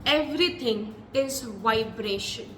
Everything is vibration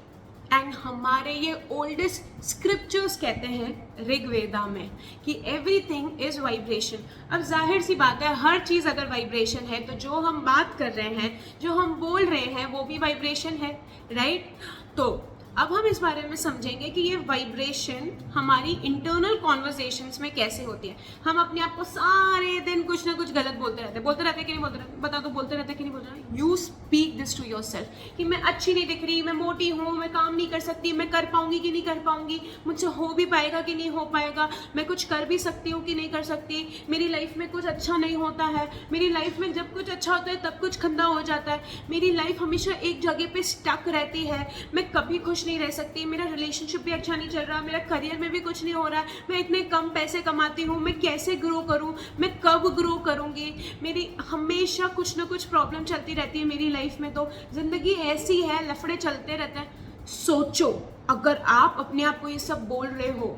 and हमारे ये oldest scriptures कहते हैं ऋग्वेदा में कि एवरीथिंग इज वाइब्रेशन। अब जाहिर सी बात है, हर चीज़ अगर वाइब्रेशन है तो जो हम बात कर रहे हैं, जो हम बोल रहे हैं, वो भी वाइब्रेशन है, राइट? तो अब हम इस बारे में समझेंगे कि ये वाइब्रेशन हमारी इंटरनल कॉन्वर्जेशंस में कैसे होती है। हम अपने आप को सारे दिन कुछ ना कुछ गलत बोलते रहते कि नहीं बोलते रहते? बता दो, बोलते रहते कि नहीं बोलते रहते? You speak this to yourself कि मैं अच्छी नहीं दिख रही, मैं मोटी हूँ, मैं काम नहीं कर सकती, मैं कर पाऊंगी कि नहीं कर पाऊंगी, मुझसे हो भी पाएगा कि नहीं हो पाएगा, मैं कुछ कर भी सकती हूँ कि नहीं कर सकती, मेरी लाइफ में कुछ अच्छा नहीं होता है, मेरी लाइफ में जब कुछ अच्छा होता है तब कुछ गंदा हो जाता है, मेरी लाइफ हमेशा एक जगह पे स्टक रहती है, मैं कभी खुश नहीं रह सकती, मेरा रिलेशनशिप भी अच्छा नहीं चल रहा, मेरा करियर में भी कुछ नहीं हो रहा है, मैं इतने कम पैसे कमाती हूँ, मैं कैसे ग्रो करूँ, मैं कब ग्रो करूँगी, मेरी हमेशा कुछ ना कुछ प्रॉब्लम चलती रहती है मेरी लाइफ में, तो जिंदगी ऐसी है, लफड़े चलते रहते हैं। सोचो, अगर आप अपने आप को ये सब बोल रहे हो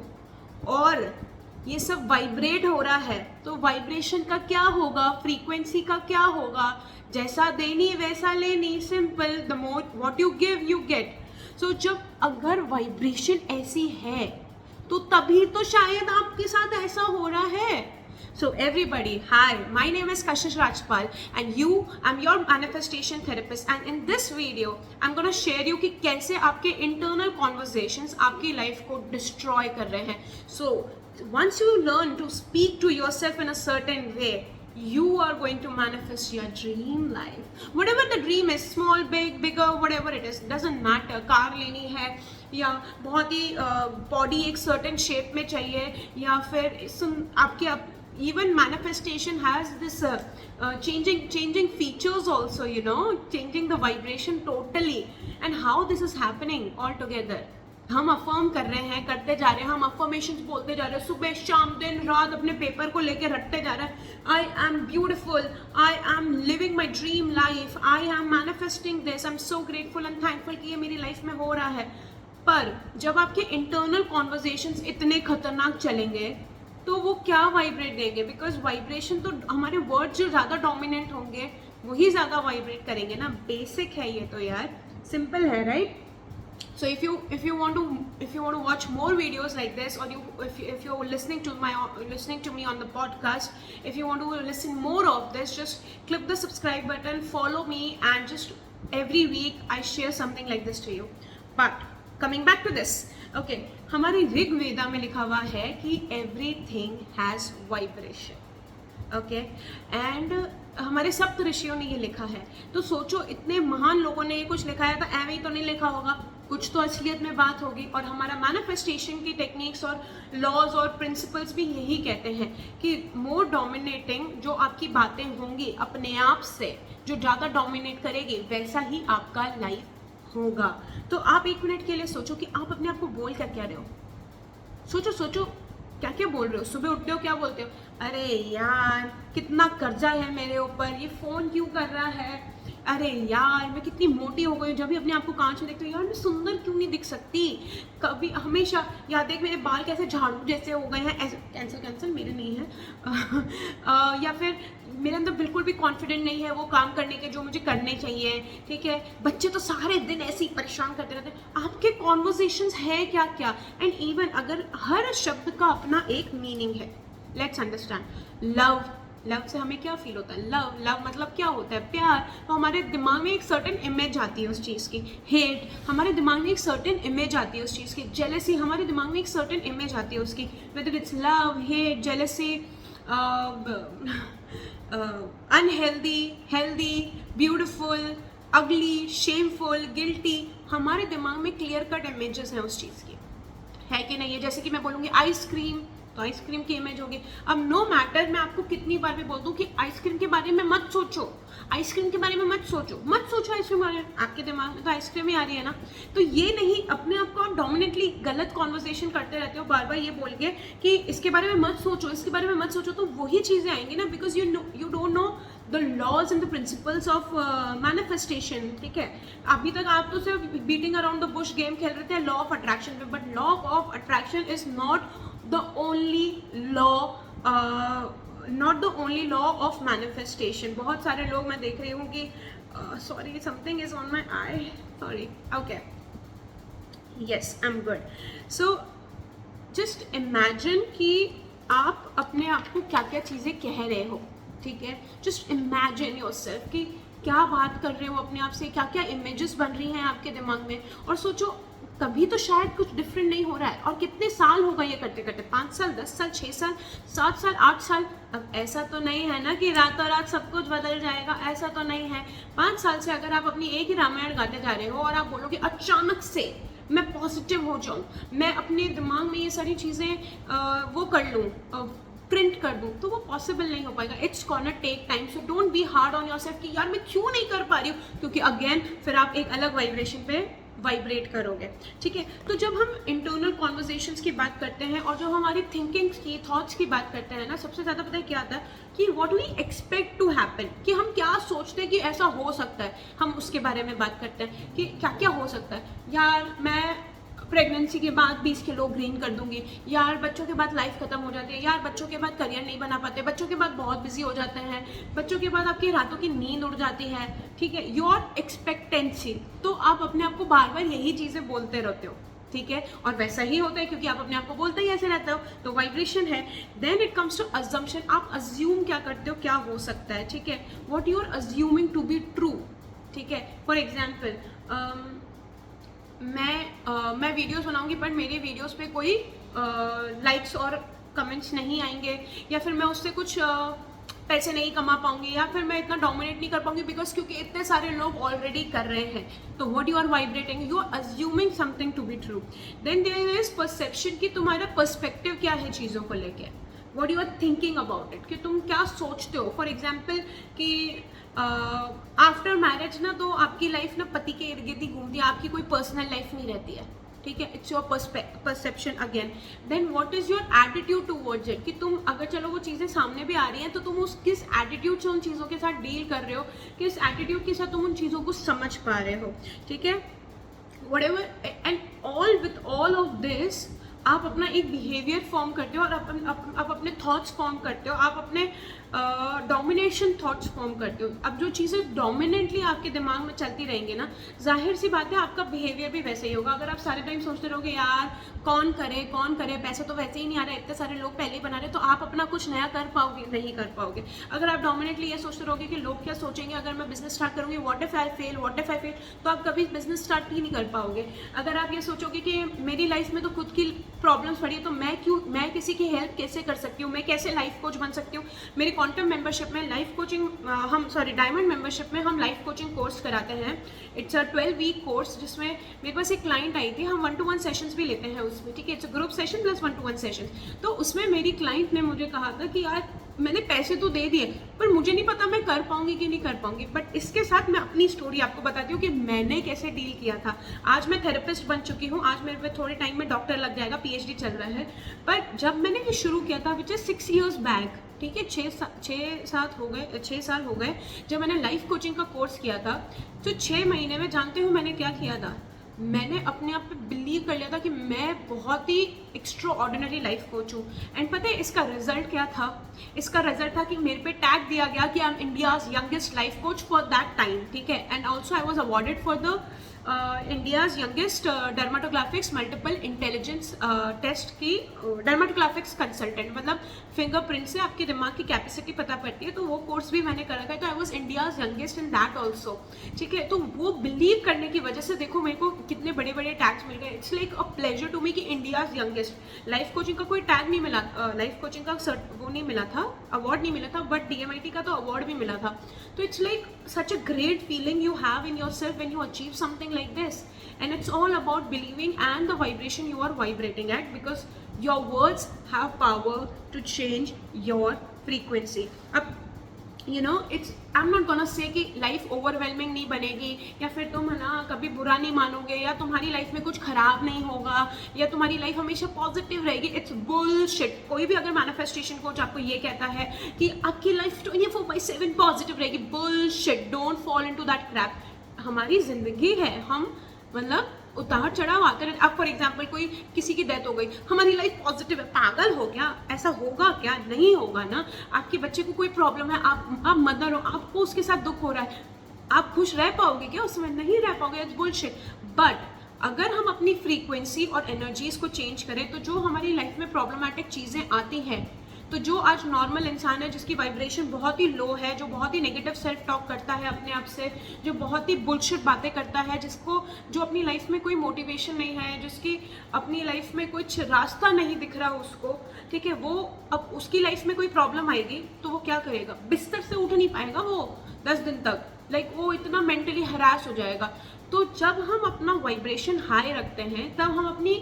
और ये सब वाइब्रेट हो रहा है तो वाइब्रेशन का क्या होगा, फ्रीक्वेंसी का क्या होगा? जैसा देनी वैसा लेनी, simple, the more what you give you get. So जब अगर वाइब्रेशन ऐसी है तो तभी तो शायद आपके साथ ऐसा हो रहा है। So everybody, hi, my name is Kashish Rajpal and I'm your manifestation therapist, and in this video I'm going to share you कि कैसे आपके internal conversations आपकी life को destroy कर रहे हैं। So once you learn to speak to yourself in a certain way, you are going to manifest your dream life. Whatever the dream is, small, big, bigger, whatever it is, doesn't matter. Car लेनी है या बहुत ही body एक certain shape में चाहिए, या फिर आपके even manifestation has this changing features also, you know, changing the vibration totally, and how this is happening all together. हम अफर्म कर रहे हैं, करते जा रहे हैं, हम अफर्मेशंस बोलते जा रहे हैं, सुबह शाम दिन रात अपने पेपर को लेके रटते जा रहे हैं, I am beautiful, I am living my dream life, I am manifesting this, I am so grateful and thankful कि ये मेरी लाइफ में हो रहा है। पर जब आपके इंटरनल कॉन्वर्जेशंस इतने खतरनाक चलेंगे तो वो क्या वाइब्रेट देंगे? बिकॉज वाइब्रेशन तो हमारे वर्ड जो ज़्यादा डोमिनेंट होंगे वही ज़्यादा वाइब्रेट करेंगे ना। बेसिक है ये तो यार, सिंपल है, right? So if you want to watch more videos like this, or if you're listening to me on the podcast, if you want to listen more of this, just click the subscribe button, follow me, and just every week I share something like this to you. But coming back to this, okay, हमारे ऋग्वेदा में लिखा हुआ है कि everything has vibration, okay, and हमारे सप्त ऋषियों ने ये लिखा है। तो सोचो, इतने महान लोगों ने ये कुछ लिखा है तो ऐਵੇਂ ही तो नहीं लिखा होगा, कुछ तो असलियत में बात होगी। और हमारा मैनिफेस्टेशन की टेक्निक्स और लॉज और प्रिंसिपल्स भी यही कहते हैं कि मोर डोमिनेटिंग जो आपकी बातें होंगी अपने आप से, जो ज़्यादा डोमिनेट करेगी, वैसा ही आपका लाइफ होगा। तो आप एक मिनट के लिए सोचो कि आप अपने आप को बोल कर क्या रहे हो। सोचो क्या क्या बोल रहे हो। सुबह उठते हो क्या बोलते हो? अरे यार कितना कर्जा है मेरे ऊपर, ये फ़ोन क्यों कर रहा है, अरे यार मैं कितनी मोटी हो गई हूँ। जब भी अपने आप को कांच में देखते हो, यार मैं सुंदर क्यों नहीं दिख सकती, कभी हमेशा याद देख मेरे बाल कैसे झाड़ू जैसे हो गए हैं, ऐसे कैंसिल मेरे नहीं है या फिर मेरे अंदर बिल्कुल भी कॉन्फिडेंट नहीं है वो काम करने के जो मुझे करने चाहिए, ठीक है। बच्चे तो सारे दिन ऐसे ही परेशान करते रहते हैं। आपके कॉन्वर्सेशंस है क्या क्या? एंड इवन अगर हर शब्द का अपना एक मीनिंग है, लेट्स अंडरस्टैंड। लव से हमें क्या फील होता है? लव मतलब क्या होता है? प्यार। तो हमारे दिमाग में एक सर्टेन इमेज आती है उस चीज़ की। हेट, हमारे दिमाग में एक सर्टेन इमेज आती है उस चीज़ की। जेलसी, हमारे दिमाग में एक सर्टेन इमेज आती है उसकी। Whether it's love, hate, jealousy, unhealthy, healthy, beautiful, अगली, शेमफुल, गिल्टी, हमारे दिमाग में क्लियर कट इमेजेस हैं उस चीज़ की, है कि नहीं है? जैसे कि मैं बोलूँगी आइसक्रीम, तो आइसक्रीम की इमेज होगी। अब नो मैटर मैं आपको कितनी बार भी बोल दूँ कि आइसक्रीम के बारे में मत सोचो, आइसक्रीम के बारे में मत सोचो आइसक्रीम के बारे में, आपके दिमाग में तो आइसक्रीम ही आ रही है ना। तो ये नहीं, अपने आप को डोमिनेटली गलत कॉन्वर्सेशन करते रहते हो बार बार ये बोल के कि इसके बारे में मत सोचो, इसके बारे में मत सोचो, तो वही चीज़ें आएंगी ना। Because you don't know the laws and the principles of manifestation, ठीक है। अभी तक आप तो सिर्फ beating around the bush game खेल रहे थे लॉ ऑफ अट्रैक्शन पे, but law of attraction is not the only law of manifestation. बहुत सारे लोग मैं देख रही हूँ कि Sorry, something is on my eye. Sorry. Okay. Yes, I'm good. So just imagine कि आप अपने आप को क्या क्या चीज़ें कह रहे हो, ठीक है. जस्ट इमेजिन योरसेल्फ कि क्या बात कर रहे हो अपने आप से, क्या क्या इमेजेस बन रही हैं आपके दिमाग में. और सोचो कभी तो शायद कुछ डिफरेंट नहीं हो रहा है. और कितने साल हो गए ये करते करते, 5 साल, 10 साल, 6 साल, 7 साल, 8 साल. अब ऐसा तो नहीं है ना कि रातों रात सब कुछ बदल जाएगा, ऐसा तो नहीं है. 5 साल से अगर आप अपनी एक ही रामायण गाते जा रहे हो और आप बोलोगे अचानक से मैं पॉजिटिव हो जाऊँ, मैं अपने दिमाग में ये सारी चीज़ें वो कर लूँ, प्रिंट कर दूँ, तो वो पॉसिबल नहीं हो पाएगा. It's gonna take time. So don't be hard on yourself कि यार मैं क्यों नहीं कर पा रही हूँ, क्योंकि अगेन फिर आप एक अलग वाइब्रेशन पे वाइब्रेट करोगे, ठीक है. तो जब हम इंटरनल कॉन्वर्जेशंस की बात करते हैं और जो हमारी थिंकिंग की, थॉट्स की बात करते हैं ना, सबसे ज़्यादा पता है क्या आता है कि what we expect to happen, कि हम क्या सोचते हैं कि ऐसा हो सकता है. हम उसके बारे में बात करते हैं कि क्या क्या हो सकता है. यार मैं प्रेगनेंसी के बाद 20 किलो ग्रीन कर दूंगी, यार बच्चों के बाद लाइफ खत्म हो जाती है, यार बच्चों के बाद करियर नहीं बना पाते, बच्चों के बाद बहुत बिजी हो जाते हैं, बच्चों के बाद आपकी रातों की नींद उड़ जाती है, ठीक है. योर एक्सपेक्टेंसी, तो आप अपने आप को बार बार यही चीज़ें बोलते रहते हो, ठीक है. और वैसा ही होता है क्योंकि आप अपने आप को बोलते ही ऐसे रहते हो, तो वाइब्रेशन है. Then it comes to assumption. आप अज्यूम क्या करते हो, क्या हो सकता है, ठीक है. What you are assuming to be true, ठीक है. फॉर एग्जाम्पल मैं वीडियोस बनाऊंगी बट मेरे वीडियोस पे कोई लाइक्स और कमेंट्स नहीं आएंगे, या फिर मैं उससे कुछ पैसे नहीं कमा पाऊंगी, या फिर मैं इतना डोमिनेट नहीं कर पाऊंगी बिकॉज क्योंकि इतने सारे लोग ऑलरेडी कर रहे हैं. तो what you are vibrating, you are assuming something to be true. Then there is perception, कि तुम्हारा पर्सपेक्टिव क्या है चीज़ों को लेके. What you are thinking about it, कि तुम क्या सोचते हो. फॉर एग्जाम्पल कि आफ्टर मैरिज ना तो आपकी लाइफ ना पति के इर्द गिर्द ही घूमती है, आपकी कोई पर्सनल लाइफ नहीं रहती है, ठीक है. It's your perception again. Then what is your attitude towards it, कि तुम अगर चलो वो चीज़ें सामने भी आ रही हैं तो तुम उस किस एटीट्यूड से उन चीज़ों के साथ डील कर रहे हो, किस एटीट्यूड के साथ तुम उन चीज़ों को समझ पा रहे हो, ठीक है. whatever and all with all of this आप अपना एक बिहेवियर फॉर्म करते हो और आप अपने थॉट्स फॉर्म करते हो, आप अपने डोमिनेशन थॉट्स फॉर्म करते हो. अब जो चीज़ें डोमिनेंटली आपके दिमाग में चलती रहेंगी ना, जाहिर सी बात है आपका बिहेवियर भी वैसे ही होगा. अगर आप सारे टाइम सोचते रहोगे यार कौन करे, पैसे तो वैसे ही नहीं आ रहे, इतने सारे लोग पहले ही बना रहे, तो आप अपना कुछ नया कर पाओगे, नहीं कर पाओगे. अगर आप डोमिनेटली ये सोचते रहोगे कि लोग क्या सोचेंगे अगर मैं बिजनेस स्टार्ट करूँगी, व्हाट इफ आई फेल, तो आप कभी बिजनेस स्टार्ट ही नहीं कर पाओगे. अगर आप ये सोचोगे कि मेरी लाइफ में तो खुद की प्रॉब्लम्स पड़ी है, तो मैं किसी की हेल्प कैसे कर सकती हूँ, मैं कैसे लाइफ कोच बन सकती हूँ. मेरी क्वांटम मेंबरशिप में लाइफ कोचिंग डायमंड मेंबरशिप में हम लाइफ कोचिंग कोर्स कराते हैं. इट्स अ 12-week कोर्स जिसमें मेरे पास एक क्लाइंट आई थी, हम 1-to-1 सेशंस भी लेते हैं उसमें, ठीक है. It's a group session plus 1-to-1 session. तो उसमें मेरी क्लाइंट ने मुझे कहा था कि यार मैंने पैसे तो दे दिए पर मुझे नहीं पता मैं कर पाऊंगी कि नहीं कर पाऊंगी. बट इसके साथ मैं अपनी स्टोरी आपको बताती हूँ कि मैंने कैसे डील किया था. आज मैं थेरेपिस्ट बन चुकी हूँ, आज मेरे पे थोड़े टाइम में डॉक्टर लग जाएगा, PhD चल रहा है. पर जब मैंने ये शुरू किया था विच इज 6 years बैक, ठीक है, 6 साल हो गए जब मैंने लाइफ कोचिंग का कोर्स किया था. तो 6 महीने में जानते हो मैंने क्या किया था, मैंने अपने आप पे बिलीव कर लिया था कि मैं बहुत ही एक्स्ट्रा ऑर्डिनरी लाइफ कोच हूँ. एंड पता है इसका रिजल्ट क्या था, इसका रिजल्ट था कि मेरे पे टैग दिया गया कि I am India's youngest life coach for that time, ठीक है. And also I was awarded for the India's youngest dermatoglyphics multiple intelligence test की डर्माटोग्राफिक्स कंसल्टेंट, मतलब फिंगरप्रिंट से आपके दिमाग की कैपेसिटी पता पड़ती है. तो वो कोर्स भी मैंने करा था, तो I was India's youngest in that also, ठीक है. तो वो बिलीव करने की वजह से देखो मेरे को कितने बड़े बड़े टैग्स मिल गए. It's like a pleasure to me कि इंडियाज यंगेस्ट. लाइफ कोचिंग का कोई टैग नहीं मिला, लाइफ कोचिंग का वो नहीं मिला था, अवार्ड नहीं मिला था, बट DMIT का तो अवार्ड भी मिला था. तो it's like such a great feeling you have in your self when you achieve something like this. And it's all about believing and the vibration you are vibrating at, because your words have power to change your frequency. अब I'm not gonna say कि life overwhelming नहीं बनेगी, या फिर तुम है ना कभी बुरा नहीं मानोगे, या तुम्हारी लाइफ में कुछ खराब नहीं होगा, या तुम्हारी लाइफ हमेशा पॉजिटिव रहेगी. It's bullshit. कोई भी अगर मैनिफेस्टेशन कोच आपको ये कहता है कि आपकी लाइफ 24/7 पॉजिटिव रहेगी, bullshit. Don't fall into that Krebs. हमारी जिंदगी है, हम मतलब उतार चढ़ाव आते रहते. अब फॉर एग्जाम्पल कोई किसी की डेथ हो गई, हमारी लाइफ पॉजिटिव है, पागल हो क्या, ऐसा होगा क्या, नहीं होगा ना. आपके बच्चे को कोई प्रॉब्लम है, आप मदर हो, आपको उसके साथ दुख हो रहा है, आप खुश रह पाओगे क्या उसमें? नहीं रह पाओगे, इट्स बुलशिट। बट अगर हम अपनी फ्रीक्वेंसी और एनर्जीज को चेंज करें तो जो हमारी लाइफ में प्रॉब्लमेटिक चीज़ें आती हैं, तो जो आज नॉर्मल इंसान है जिसकी वाइब्रेशन बहुत ही लो है, जो बहुत ही नेगेटिव सेल्फ टॉक करता है अपने आप से, जो बहुत ही बुलशिट बातें करता है, जिसको जो अपनी लाइफ में कोई मोटिवेशन नहीं है, जिसकी अपनी लाइफ में कुछ रास्ता नहीं दिख रहा उसको, ठीक है, वो अब उसकी लाइफ में कोई प्रॉब्लम आएगी तो वो क्या करेगा? बिस्तर से उठ नहीं पाएगा वो 10 दिन तक, लाइक वो इतना मेंटली हरास हो जाएगा। तो जब हम अपना वाइब्रेशन हाई रखते हैं तब हम अपनी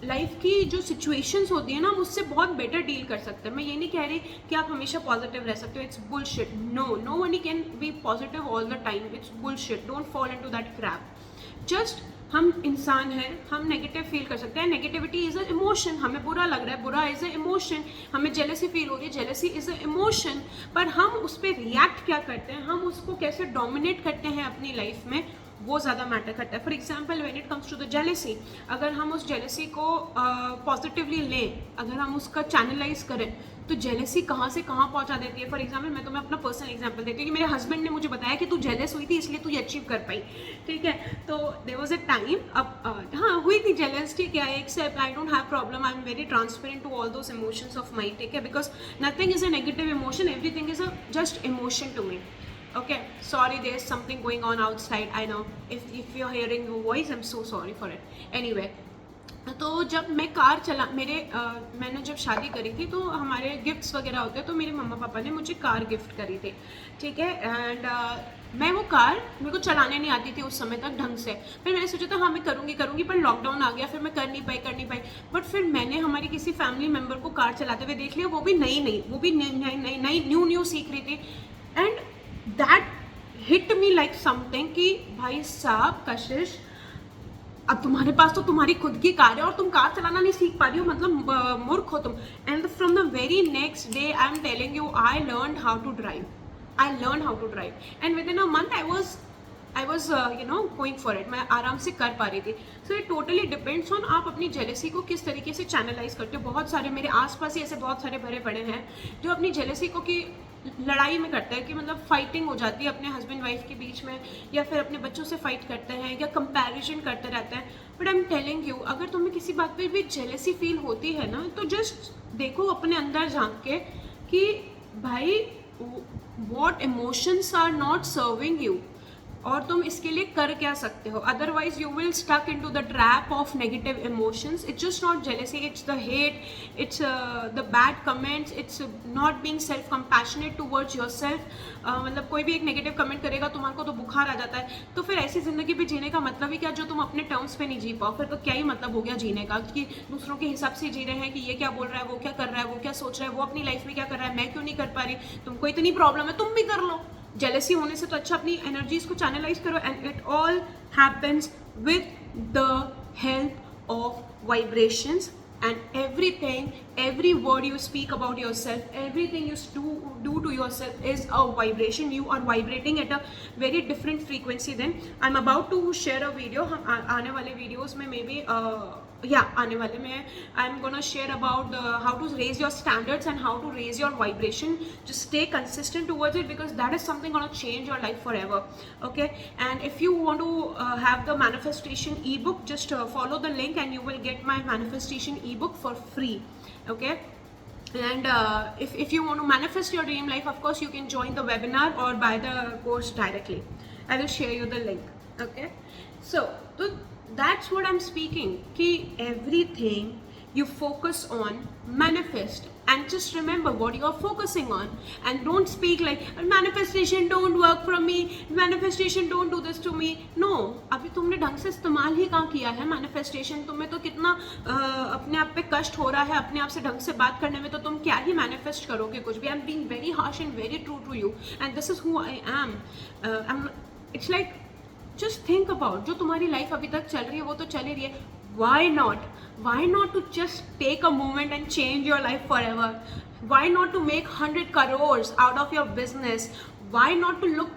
लाइफ की जो सिचुएशंस होती है ना, हम उससे बहुत बेटर डील कर सकते हैं। मैं ये नहीं कह रही कि आप हमेशा पॉजिटिव रह सकते हो, it's bullshit. No one can be positive all the time, it's bullshit. Don't fall into that crap. Just हम इंसान हैं, हम नेगेटिव फील कर सकते हैं। नेगेटिविटी इज अ इमोशन, हमें बुरा लग रहा है, बुरा इज अ इमोशन। हमें जेलसी फील हो रही है, जेलसी इज अ इमोशन। पर हम उस पर रिएक्ट क्या करते हैं, हम उसको कैसे डोमिनेट करते हैं अपनी लाइफ में, वो ज़्यादा मैटर करता है। For example when it comes to the jealousy, अगर हम उस जेलसी को पॉजिटिवली लें, अगर हम उसका चैनलाइज करें, तो जेलसी कहाँ से कहाँ पहुँचा देती है। फॉर एग्जाम्पल मैं तुम्हें अपना पर्सनल एग्जाम्पल देती हूँ कि मेरे हस्बैंड ने मुझे बताया कि तू जेलस हुई थी इसलिए तू ये अचीव कर पाई, ठीक है। तो देयर वाज अ टाइम, अब हाँ हुई थी जेलस, ठीक है, I accept, I don't have problem, I am very transparent to all those emotions of my, ठीक है, because nothing is a negative emotion, everything is a just emotion to me. Okay, sorry, there's something going on outside. I know. If you're hearing your voice, I'm so sorry for it. Anyway, तो जब मैं car चला, मैंने जब शादी करी थी तो हमारे गिफ्ट्स वगैरह होते हैं, तो मेरे मम्मा पापा ने मुझे कार गिफ्ट करी थी, ठीक है। एंड मैं वो कार मेरे को चलाने नहीं आती थी उस समय तक ढंग से। फिर मैंने सोचा था हाँ मैं करूँगी, पर लॉकडाउन आ गया, फिर मैं कर नहीं पाई। बट फिर मैंने हमारी किसी फैमिली मेम्बर को कार चलाते हुए देख लिया, वो भी नई न्यू सीख रही थी। And that hit me like something कि भाई साहब कशिश, अब तुम्हारे पास तो तुम्हारी खुद की कार है और तुम कार चलाना नहीं सीख पा रही हो, मतलब मूर्ख हो तुम। And from the very next day I am telling you, I learn how to drive and within a month I was going for it, मैं आराम से कर पा रही थी। So it totally depends on आप अपनी जेलसी को किस तरीके से चैनलाइज करते हो। बहुत सारे मेरे आसपास ही ऐसे बहुत सारे भरे पड़े हैं जो अपनी जेलसी को की लड़ाई में करते हैं, कि मतलब फाइटिंग हो जाती है अपने हस्बैंड वाइफ के बीच में, या फिर अपने बच्चों से फाइट करते हैं, या कंपैरिजन करते रहते हैं। But I am telling you, अगर तुम्हें किसी बात पे भी जेलसी फील होती है ना, तो जस्ट देखो अपने अंदर झांक के कि भाई what emotions are not serving you, और तुम इसके लिए कर क्या सकते हो। Otherwise you will stuck into the trap of negative emotions. It's just not jealousy, it's the hate, it's the bad comments, it's not being self compassionate towards yourself. मतलब कोई भी एक नेगेटिव कमेंट करेगा तुम्हारे को तो बुखार आ जाता है। तो फिर ऐसी जिंदगी पे जीने का मतलब ही क्या, जो तुम अपने टर्म्स पे नहीं जी पाओ। फिर तो क्या ही मतलब हो गया जीने का, कि दूसरों के हिसाब से जी रहे हैं कि ये क्या बोल रहा है, वो क्या कर रहा है, वो क्या सोच रहा है, वो अपनी लाइफ में क्या कर रहा है, मैं क्यों नहीं कर पा रही, तुमको इतनी प्रॉब्लम है तुम भी कर लो। जेलसी होने से तो अच्छा अपनी एनर्जीज को चैनलाइज करो। And it all happens with the help of vibrations, and every word you speak about yourself, everything you do to yourself is a vibration. You are vibrating at a very different frequency. Then I'm about to share a video, हम आने वाले videos में maybe आने वाले में I'm gonna share about how to raise your standards and how to raise your vibration. Just stay consistent towards it, because that is something gonna change your life forever. Okay, and if you want to have the manifestation ebook, just follow the link and you will get my manifestation ebook for free. Okay, and if you want to manifest your dream life, of course you can join the webinar or buy the course directly. I will share you the link. Okay, so that's what I'm speaking, ki everything you focus on manifest, and just remember what you are focusing on, and don't speak like manifestation don't work for me, manifestation don't do this to me. No, अभी तुमने ढंग से इस्तेमाल ही कहाँ किया है manifestation। तुम्हें तो कितना अपने आप पे कष्ट हो रहा है अपने आप से ढंग से बात करने में, तो तुम क्या ही manifest करोगे कुछ भी। I'm being very harsh and very true to you, and this is who I am. It's like just think about, जो तुम्हारी लाइफ अभी तक चल रही है वो तो चल ही रही है। Why not to just take a moment and change your life forever? Why not to make 100 crores out of your business? Why not to look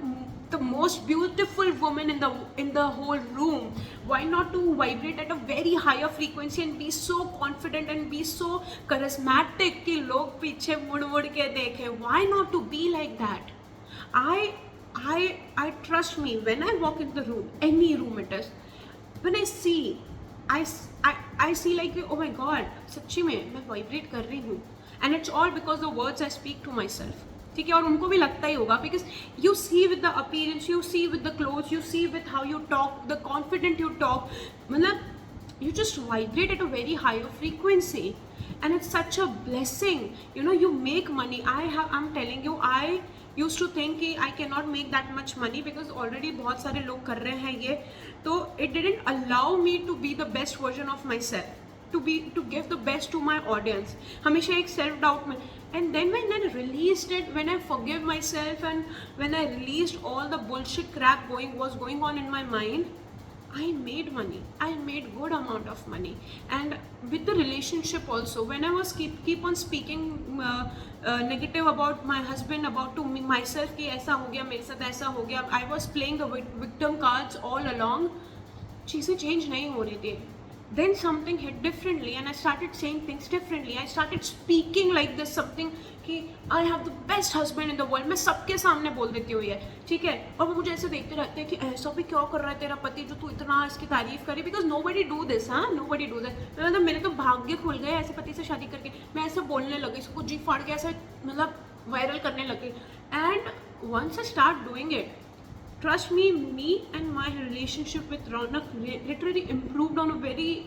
the most beautiful woman in the whole room? Why not to vibrate at a very higher frequency and be so confident and be so charismatic कि लोग पीछे मुड़ के देखें? Why not to be like that? I trust me, when I walk in the room, any room it is, when I see, I I see like, oh my god, सच्ची में मैं vibrate कर रही हूँ, and it's all because the words I speak to myself. ठीक है, और उनको भी लगता ही होगा, because you see with the appearance, you see with the clothes, you see with how you talk, the confident you talk, मतलब you just vibrate at a very higher frequency, and it's such a blessing. You know, you make money. I'm telling you, I used to think कि I cannot make that much money because already बहुत सारे लोग कर रहे हैं ये, तो it didn't allow me to be the best version of myself, to give the best to my audience. हमेशा एक self doubt में, and then when I released it, when I forgive myself, and when I released all the bullshit crap was going on in my mind, I made money. I made good amount of money. And with the relationship also, when I was keep on speaking negative about my husband, about to me myself कि ऐसा हो गया मेरे साथ, ऐसा हो गया, I was playing the victim cards all along. चीज़ें change नहीं हो रही थी. Then something hit differently, and I started saying things differently. I started speaking like this, something कि I have the best husband in the world. मैं सबके सामने बोल देती हूँ ये, ठीक है, और वो मुझे ऐसे देखते रहते हैं कि ऐसा भी क्या कर रहा है तेरा पति जो तू इतना इसकी तारीफ करी, because nobody do this, हाँ, nobody do this. मतलब मेरे तो भाग्य खुल गए ऐसे पति से शादी करके. मैं ऐसे बोलने लगी, इसको जी फाड़ के ऐसे मतलब वायरल करने लगी. And once I start doing it, trust me, and my relationship with Ronak literally improved on a very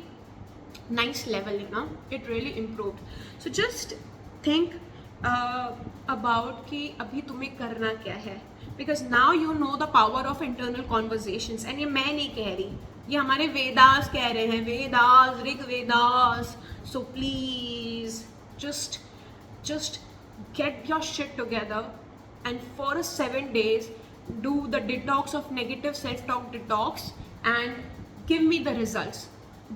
nice level, you know, it really improved. So just think about कि अभी तुम्हें करना क्या है, because now you know the power of internal conversations. And ये मैं नहीं कह रही, ये हमारे वेदास कह रहे हैं, Vedas, Rig Vedas. So please just get your shit together, and for 7 days do the detox of negative self-talk detox, and give me the results.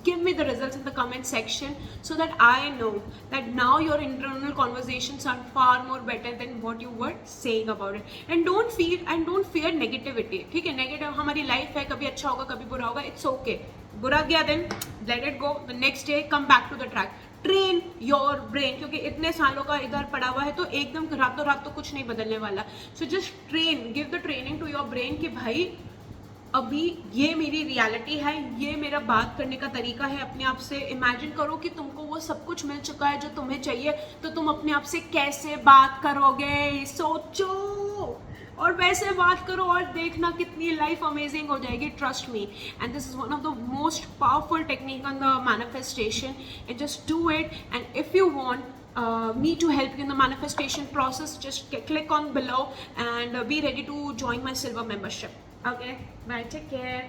Give me the results in the comment section, so that I know that now your internal conversations are far more better than what you were saying about it. And don't fear negativity. ठीक है, negative हमारी life है, कभी अच्छा होगा कभी बुरा होगा, it's okay. बुरा गया then let it go. The next day come back to the track. Train your brain, क्योंकि इतने सालों का इधर पड़ा हुआ है तो एकदम रातों रात तो कुछ नहीं बदलने वाला. So just train, give the training to your brain कि भाई अभी ये मेरी रियलिटी है, ये मेरा बात करने का तरीका है अपने आप से. इमेजिन करो कि तुमको वो सब कुछ मिल चुका है जो तुम्हें चाहिए, तो तुम अपने आप से कैसे बात करोगे, सोचो और वैसे बात करो, और देखना कितनी लाइफ अमेजिंग हो जाएगी. Trust me, and this is one of the most powerful technique on the manifestation. And just do it, and if you want me to help you in the manifestation process, just click on below and be ready to join my silver membership. Okay, bye, take care.